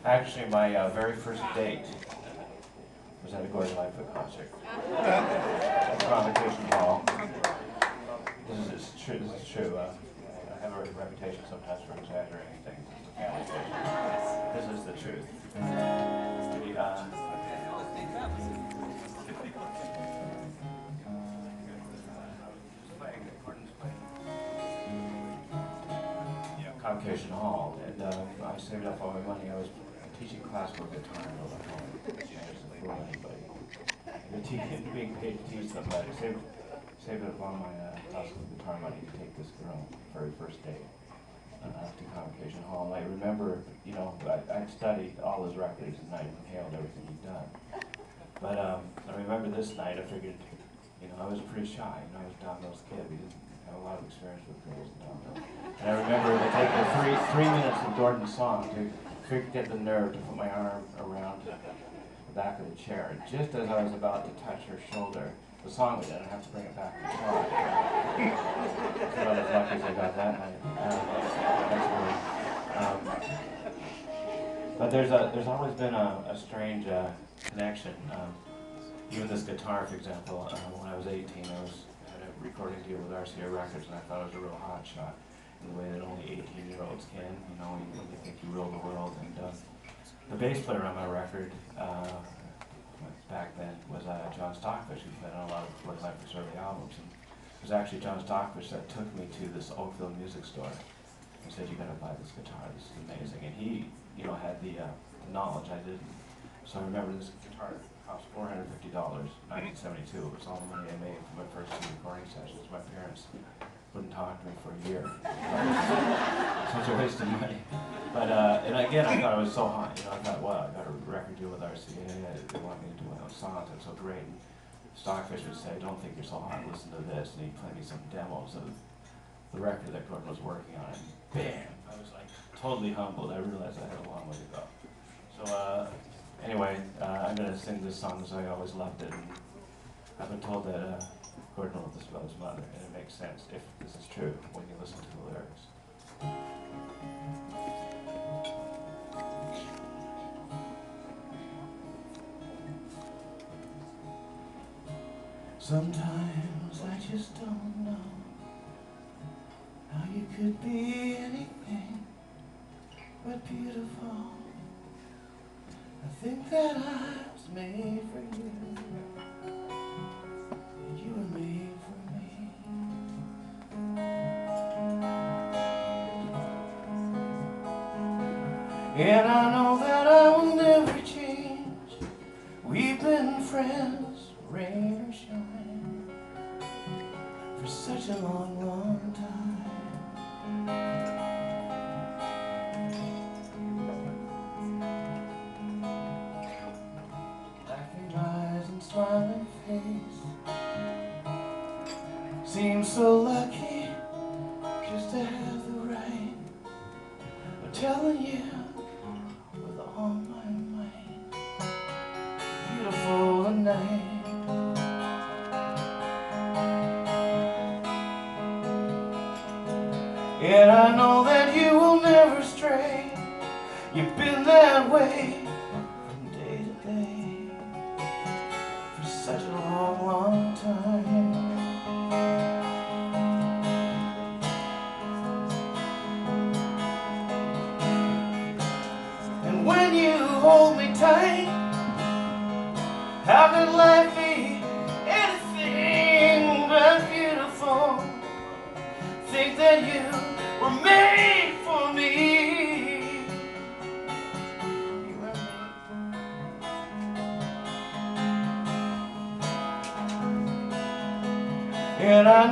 Actually, my very first date was at a Gordon Lightfoot concert at Convocation Hall. This is true. This is true. I have a reputation sometimes for exaggerating things. This is the truth. Convocation Hall, and I saved up all my money. I was teaching classical guitar at home. Being paid to teach them, but I saved up all my classical guitar money to take this girl very first date to Convocation Hall. And I remember, you know, I'd studied all his records and I'd inhaled everything he'd done. But I remember this night, I figured, you know, I was pretty shy. You know, I was a down-nosed kid. We didn't have a lot of experience with girls down. And I remember it taking three minutes of Gordon's song to get the nerve to put my arm around the back of the chair. And just as I was about to touch her shoulder, the song was in. I have to bring it back and try. So I was lucky as I got that night. But there's always been a strange connection. Even this guitar, for example, when I was 18, I had a recording deal with RCA Records, and I thought it was a real hot shot in the way that only 18-year-olds can, you know, when you think you rule the world. And the bass player on my record back then was John Stockfish, who's been on a lot of Gordon Lightfoot's early albums. And it was actually John Stockfish that took me to this Oakville music store and said, "You got to buy this guitar. This is amazing." And he, you know, had the knowledge I didn't. So I remember this guitar cost $450, 1972. It was all the money I made from my first 2 recording sessions. My parents wouldn't talk to me for a year. Such a waste of money. But and again, I thought I was so hot. You know, I thought, wow, I got a record deal with RCA. They want me to do my own songs. I'm so great. And Stockfish would say, "Don't think you're so hot. Listen to this." And he'd play me some demos of the record that Gordon was working on. And bam! I was like totally humbled. I realized I had a long way to go. So anyway, I'm going to sing this song as I always loved it. And I've been told that Gordon wrote this about his mother, and it makes sense if this is true when you listen to the lyrics. Sometimes I just don't know how you could be anything but beautiful. I think that I was made for you, and you were made for me. And I know that I will never change. We've been friends, rain or shine, for such a long, long time. Smiling face seems so lucky just to have the right of telling you with all my might, beautiful tonight. And I know that you will never stray. You've been that way from day to day, such a long, long time. And when you hold me tight, how could life be anything but beautiful? Think that you were made for me. And I know